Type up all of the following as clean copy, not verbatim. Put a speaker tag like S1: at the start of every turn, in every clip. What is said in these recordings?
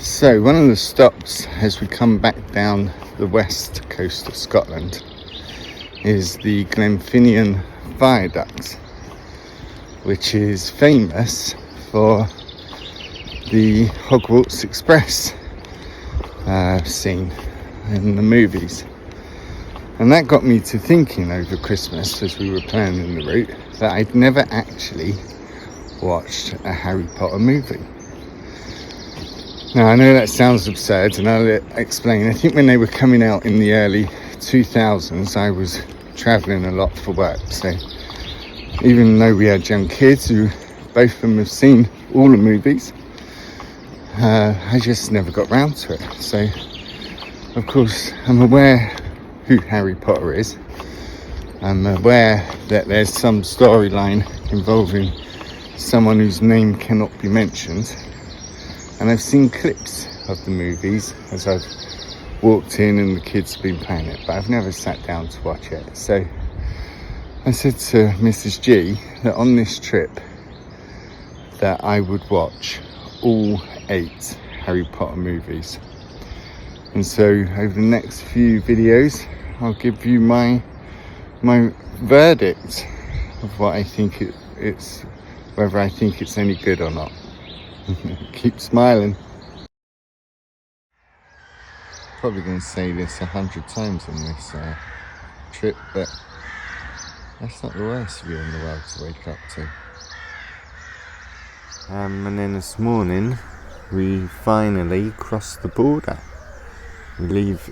S1: So one of the stops as we come back down the west coast of Scotland is the Glenfinnan Viaduct, which is famous for the Hogwarts Express scene in the movies. And that got me to thinking over Christmas, as we were planning the route, that I'd never actually watched a Harry Potter movie. Now I know that sounds absurd, and I'll explain. I think when they were coming out in the early 2000s, I was travelling a lot for work, so even though we had young kids who both of them have seen all the movies, I just never got round to it. So of course I'm aware who Harry Potter is. I'm aware that there's some storyline involving someone whose name cannot be mentioned, and I've seen clips of the movies as I've walked in and the kids have been playing it, but I've never sat down to watch it. So I said to Mrs. G that on this trip that I would watch all 8 Harry Potter movies. And so over the next few videos I'll give you my verdict of what I think it's whether I think it's any good or not. Keep smiling. Probably going to say this 100 times on this trip, but that's not the worst view in the world to wake up to. And then this morning we finally crossed the border. We leave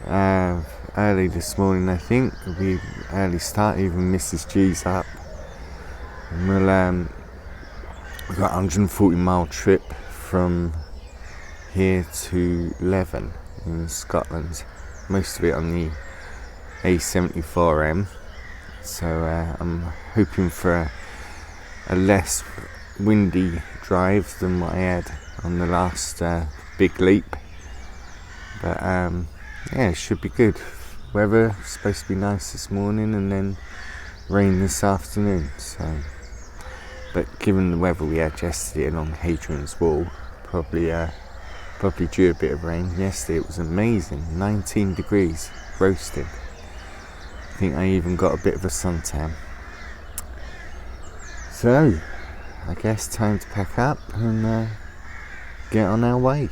S1: early this morning, I think. We early start, even Mrs. G's up. And we've got a 140-mile trip from here to Leven in Scotland. Most of it on the A74M. So I'm hoping for a less windy drive than what I had on the last big leap. But yeah, it should be good. Weather supposed to be nice this morning and then rain this afternoon. So, but given the weather we had yesterday along Hadrian's Wall, probably due a bit of rain. Yesterday it was amazing, 19 degrees, roasting. I think I even got a bit of a suntan. So I guess time to pack up and get on our way.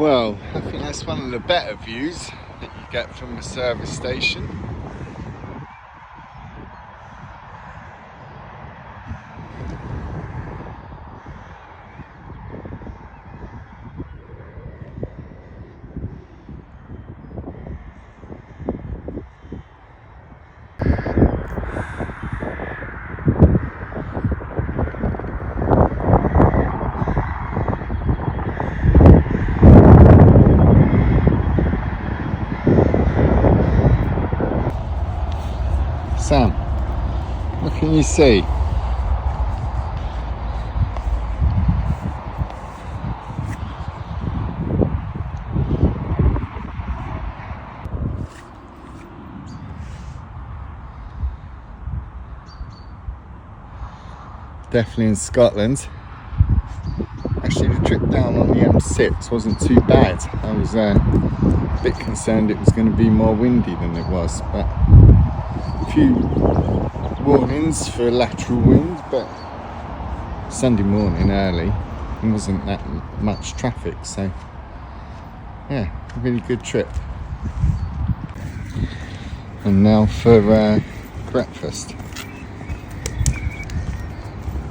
S1: Well, I think that's one of the better views that you get from the service station. Sam, what can you see? Definitely in Scotland. Actually, the trip down on the M6 wasn't too bad. I was a bit concerned it was going to be more windy than it was, but a few warnings for lateral wind, but Sunday morning early, there wasn't that much traffic, so yeah, a really good trip. And now for breakfast.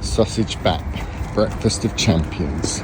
S1: Sausage back, breakfast of champions.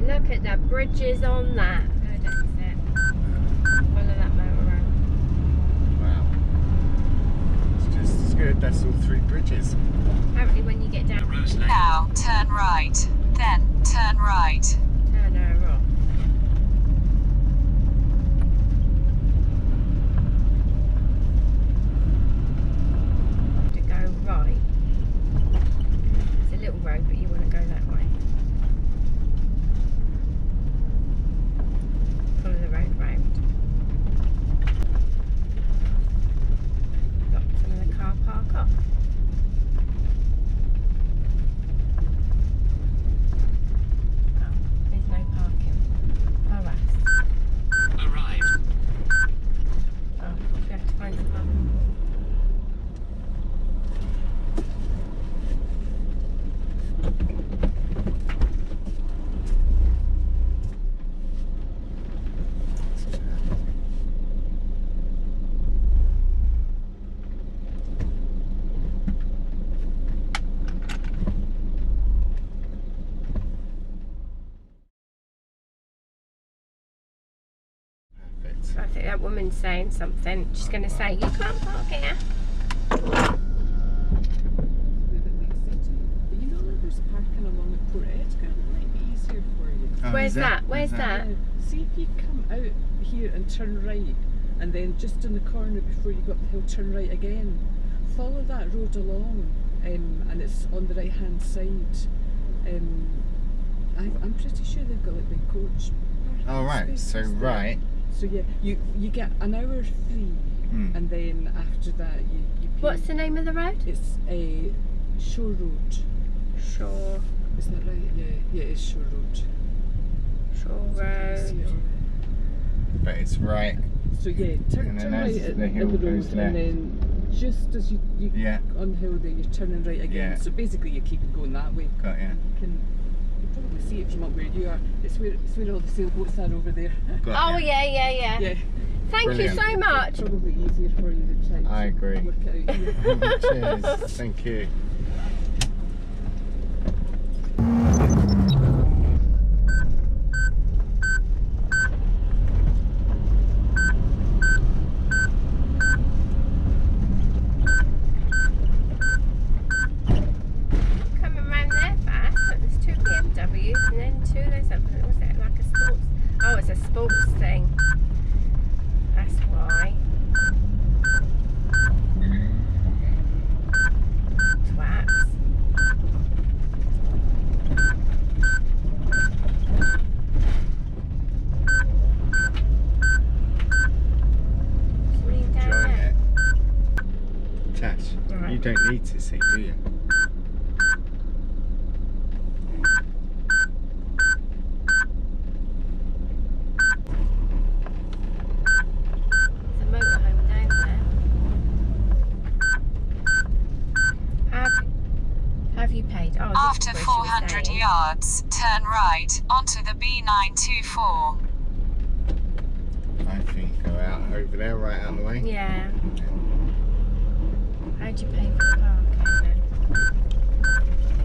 S2: Look at the bridges on that. Good exit. Follow that motorhome.
S1: Wow. It's just as good, that's all 3 bridges.
S2: Apparently when you get down...
S3: Now turn right, then turn right.
S2: Turn her off. To go right. It's a little road, but you want to go that way. Follow the road round. Got some of the car park off. Oh, there's no parking. Harass.
S3: Arrived.
S2: Oh, we have to find some parking. I think that woman's saying something. She's going to say, you can't park here.
S4: But you know that there's parking along at Port Edgar, it might be easier for you.
S1: Oh,
S2: Where's that? Where's that?
S4: See if you come out here and turn right, and then just in the corner before you go up the hill, turn right again. Follow that road along, and it's on the right hand side. I'm pretty sure they've got like big coach parking
S1: Oh right, so
S4: spaces there.
S1: right.
S4: So yeah, you get an hour free, and then after that you pay.
S2: What's the name of the road?
S4: It's a Shore Road.
S2: Shore.
S4: Is that right? Yeah, it's Shore Road.
S2: Shore
S4: See
S2: Road.
S4: it alright.
S1: But it's right.
S4: So yeah, turn
S1: And then
S4: right
S1: as
S4: at
S1: the hill
S4: the
S1: goes
S4: road,
S1: left.
S4: and then just as you
S1: Yeah.
S4: on the hill there, you're turning right again.
S1: Yeah.
S4: So basically, you're keeping going that way.
S1: Got ya.
S4: You can can probably see it from up where you are. It's where all the sailboats are over there.
S2: Oh yeah.
S4: Yeah.
S2: Thank
S1: Brilliant.
S2: you so much.
S4: Probably easier for you to try
S1: I
S4: to
S1: agree.
S4: work it out here.
S1: Cheers. Thank you.
S2: Coming around there fast. Look, there's 2 BMWs and then 2 there's something. Was it like a sports? Oh, it's a sports thing. That's why. Twats. Lean down
S1: Enjoying
S2: there.
S1: it. Tash,
S2: Alright.
S1: you don't need to see, do you?
S2: There's a motorhome down there. Have you paid? Oh, this
S3: After
S2: is where she was
S3: 400
S2: saying.
S3: yards, turn right onto the B924.
S1: I think go out over there, right out of the way.
S2: Yeah. How'd you pay for the parking then?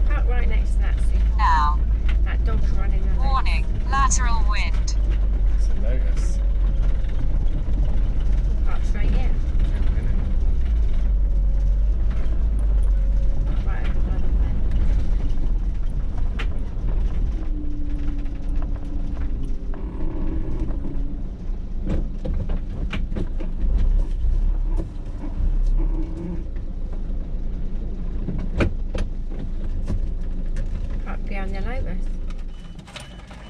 S2: Park right next to that super.
S3: Now,
S2: That dog's running around.
S3: warning, lateral wind.
S1: It's a Lotus.
S2: Park straight in. Right over by the fence. Park behind the Lotus.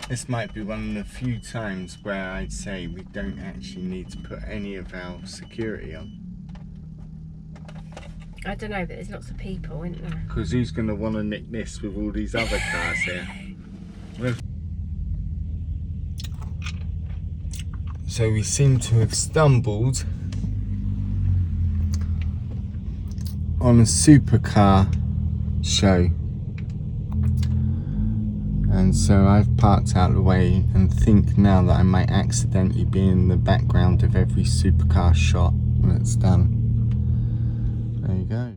S1: This might be one of the few times where I'd say we don't actually need to put any of our security on.
S2: I don't know, but there's lots of people, isn't there?
S1: Because who's going to want to nick this with all these other cars here? So we seem to have stumbled on a supercar show. And so I've parked out of the way and think now that I might accidentally be in the background of every supercar shot when it's done. There you go.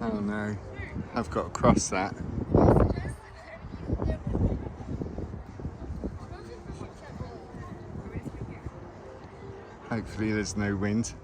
S1: Oh no, I've got to cross that. Hopefully there's no wind.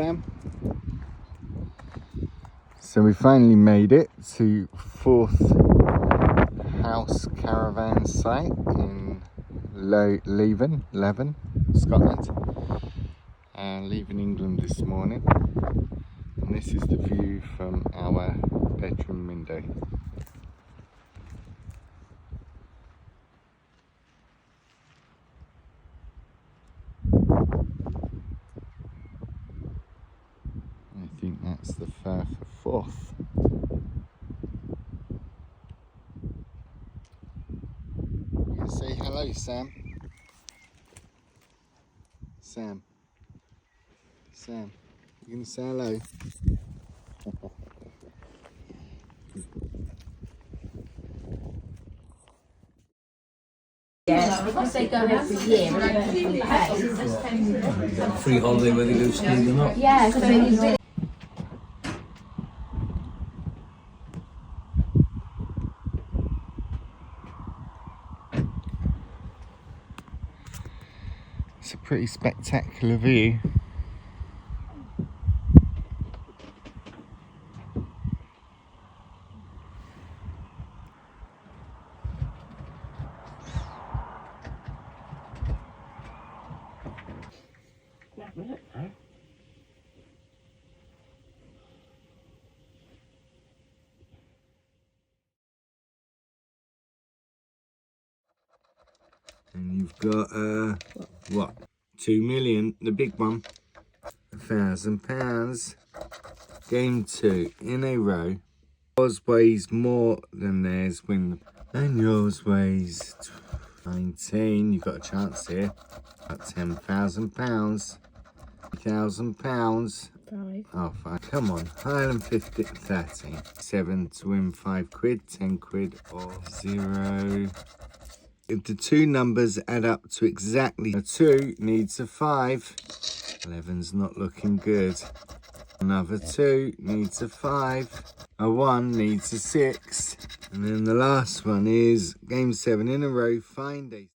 S1: Sam? So we finally made it to 4th house caravan site in Leven, Scotland. And leaving England this morning. And this is the view from our bedroom window. I think that's the Firth of Forth. You can say hello, Sam. Sam. Sam. You can say hello.
S5: Yeah, because they go every year and they pay.
S6: Free holiday whether you go skiing or not.
S5: Yeah, so it's
S1: It's a pretty spectacular view. And you've got what? 2 million, the big one. £1,000. Game 2 in a row. Yours weighs more than theirs when, and yours weighs 19. You've got a chance here. Got £10,000. £1,000.
S2: 5.
S1: Oh, 5. Come on. Highland 50, 13. 7 to win 5 quid, 10 quid or 0. If the two numbers add up to exactly a 2 needs a 5. 11's not looking good. Another 2 needs a 5. A 1 needs a 6. And then the last one is game 7 in a row. Find a